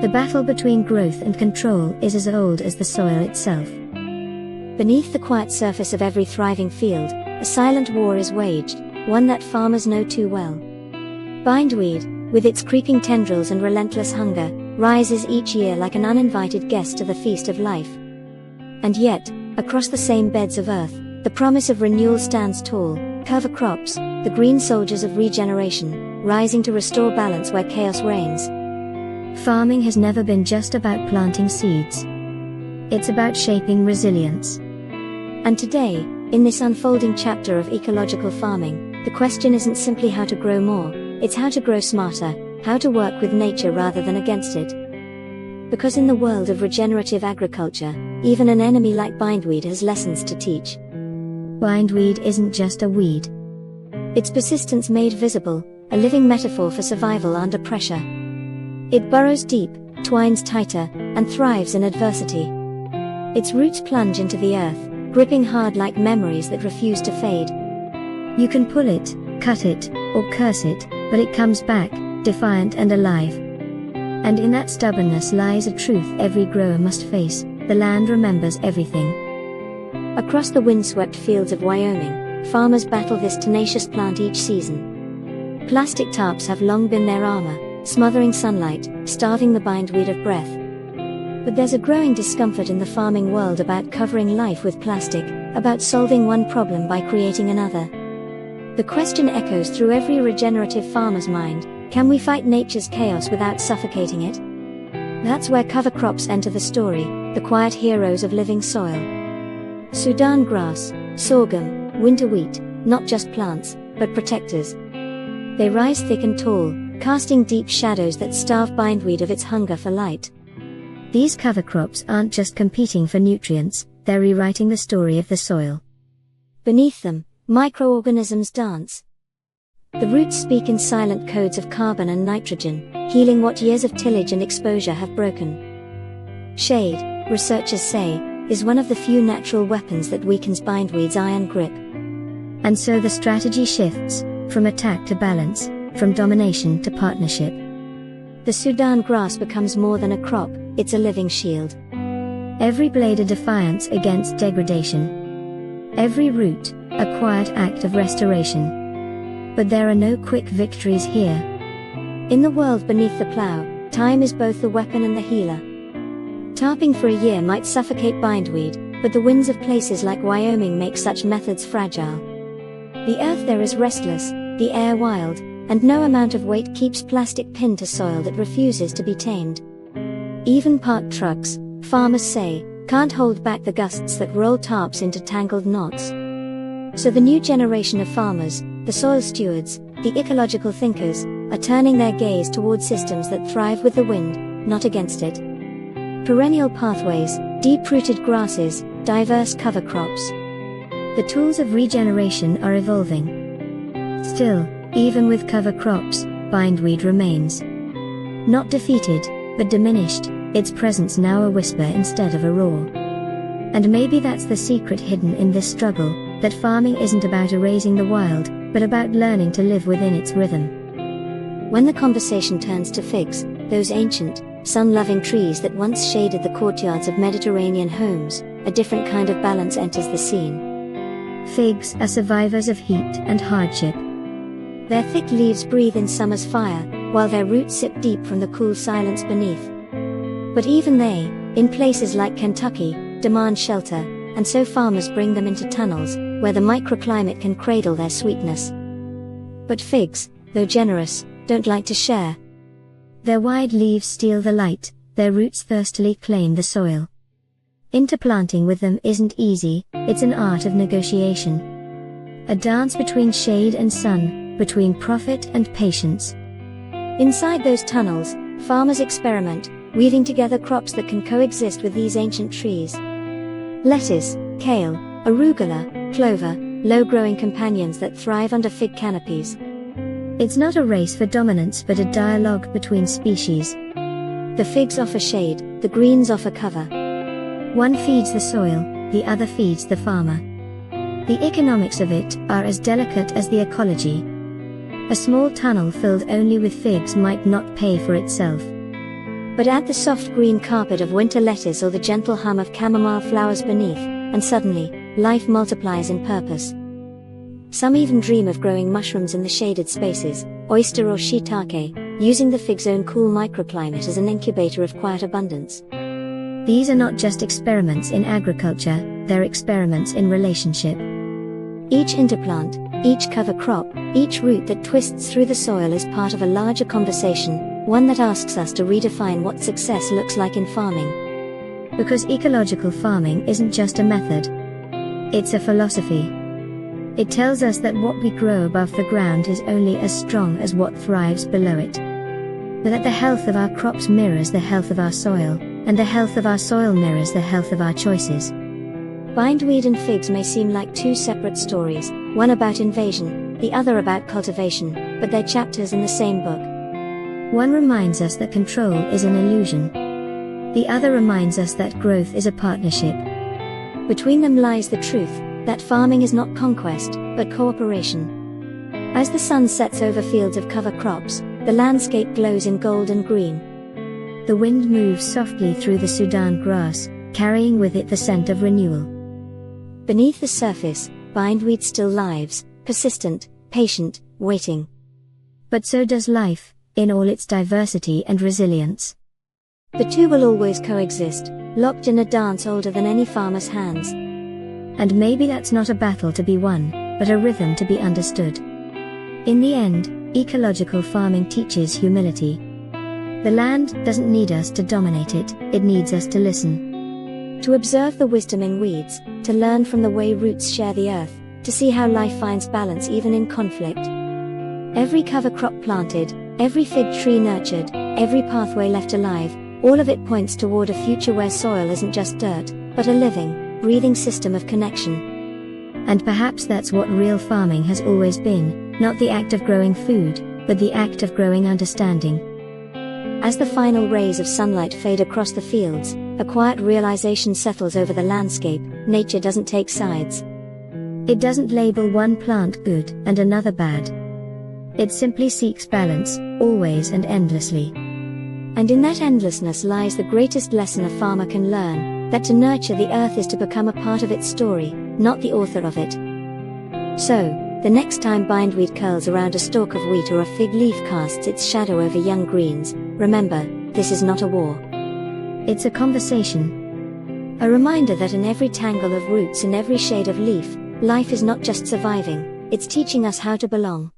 The battle between growth and control is as old as the soil itself. Beneath the quiet surface of every thriving field, a silent war is waged, one that farmers know too well. Bindweed, with its creeping tendrils and relentless hunger, rises each year like an uninvited guest to the feast of life. And yet, across the same beds of earth, the promise of renewal stands tall: cover crops, the green soldiers of regeneration, rising to restore balance where chaos reigns. Farming has never been just about planting seeds. It's about shaping resilience. And today, in this unfolding chapter of ecological farming, the question isn't simply how to grow more, it's how to grow smarter, how to work with nature rather than against it. Because in the world of regenerative agriculture, even an enemy like bindweed has lessons to teach. Bindweed isn't just a weed. Its persistence made visible, a living metaphor for survival under pressure. It burrows deep, twines tighter, and thrives in adversity. Its roots plunge into the earth, gripping hard like memories that refuse to fade. You can pull it, cut it, or curse it, but it comes back, defiant and alive. And in that stubbornness lies a truth every grower must face: the land remembers everything. Across the windswept fields of Wyoming, farmers battle this tenacious plant each season. Plastic tarps have long been their armor, smothering sunlight, starving the bindweed of breath. But there's a growing discomfort in the farming world about covering life with plastic, about solving one problem by creating another. The question echoes through every regenerative farmer's mind: can we fight nature's chaos without suffocating it? That's where cover crops enter the story, the quiet heroes of living soil. Sudan grass, sorghum, winter wheat, not just plants, but protectors. They rise thick and tall, casting deep shadows that starve bindweed of its hunger for light. These cover crops aren't just competing for nutrients, they're rewriting the story of the soil. Beneath them, microorganisms dance. The roots speak in silent codes of carbon and nitrogen, healing what years of tillage and exposure have broken. Shade, researchers say, is one of the few natural weapons that weakens bindweed's iron grip. And so the strategy shifts, from attack to balance, from domination to partnership. The Sudan grass becomes more than a crop, it's a living shield. Every blade a defiance against degradation. Every root, a quiet act of restoration. But there are no quick victories here. In the world beneath the plow, time is both the weapon and the healer. Tarping for a year might suffocate bindweed, but the winds of places like Wyoming make such methods fragile. The earth there is restless, the air wild, and no amount of weight keeps plastic pinned to soil that refuses to be tamed. Even parked trucks, farmers say, can't hold back the gusts that roll tarps into tangled knots. So the new generation of farmers, the soil stewards, the ecological thinkers, are turning their gaze toward systems that thrive with the wind, not against it. Perennial pathways, deep-rooted grasses, diverse cover crops. The tools of regeneration are evolving. Still, even with cover crops, bindweed remains. Not defeated, but diminished, its presence now a whisper instead of a roar. And maybe that's the secret hidden in this struggle, that farming isn't about erasing the wild, but about learning to live within its rhythm. When the conversation turns to figs, those ancient, sun-loving trees that once shaded the courtyards of Mediterranean homes, a different kind of balance enters the scene. Figs are survivors of heat and hardship. Their thick leaves breathe in summer's fire, while their roots sip deep from the cool silence beneath. But even they, in places like Kentucky, demand shelter, and so farmers bring them into tunnels, where the microclimate can cradle their sweetness. But figs, though generous, don't like to share. Their wide leaves steal the light, their roots thirstily claim the soil. Interplanting with them isn't easy, it's an art of negotiation. A dance between shade and sun, between profit and patience. Inside those tunnels, farmers experiment, weaving together crops that can coexist with these ancient trees. Lettuce, kale, arugula, clover, low-growing companions that thrive under fig canopies. It's not a race for dominance but a dialogue between species. The figs offer shade, the greens offer cover. One feeds the soil, the other feeds the farmer. The economics of it are as delicate as the ecology. A small tunnel filled only with figs might not pay for itself. But add the soft green carpet of winter lettuce or the gentle hum of chamomile flowers beneath, and suddenly, life multiplies in purpose. Some even dream of growing mushrooms in the shaded spaces, oyster or shiitake, using the fig's own cool microclimate as an incubator of quiet abundance. These are not just experiments in agriculture, they're experiments in relationship. Each interplant, each cover crop, each root that twists through the soil is part of a larger conversation, one that asks us to redefine what success looks like in farming. Because ecological farming isn't just a method. It's a philosophy. It tells us that what we grow above the ground is only as strong as what thrives below it. But that the health of our crops mirrors the health of our soil, and the health of our soil mirrors the health of our choices. Bindweed and figs may seem like two separate stories, one about invasion, the other about cultivation, but they're chapters in the same book. One reminds us that control is an illusion. The other reminds us that growth is a partnership. Between them lies the truth, that farming is not conquest, but cooperation. As the sun sets over fields of cover crops, the landscape glows in gold and green. The wind moves softly through the Sudan grass, carrying with it the scent of renewal. Beneath the surface, bindweed still lives, persistent, patient, waiting. But so does life, in all its diversity and resilience. The two will always coexist, locked in a dance older than any farmer's hands. And maybe that's not a battle to be won, but a rhythm to be understood. In the end, ecological farming teaches humility. The land doesn't need us to dominate it, it needs us to listen. To observe the wisdom in weeds, to learn from the way roots share the earth, to see how life finds balance even in conflict. Every cover crop planted, every fig tree nurtured, every pathway left alive, all of it points toward a future where soil isn't just dirt, but a living, breathing system of connection. And perhaps that's what real farming has always been, not the act of growing food, but the act of growing understanding. As the final rays of sunlight fade across the fields, a quiet realization settles over the landscape: nature doesn't take sides. It doesn't label one plant good and another bad. It simply seeks balance, always and endlessly. And in that endlessness lies the greatest lesson a farmer can learn, that to nurture the earth is to become a part of its story, not the author of it. So, the next time bindweed curls around a stalk of wheat or a fig leaf casts its shadow over young greens, remember, this is not a war. It's a conversation. A reminder that in every tangle of roots and every shade of leaf, life is not just surviving, it's teaching us how to belong.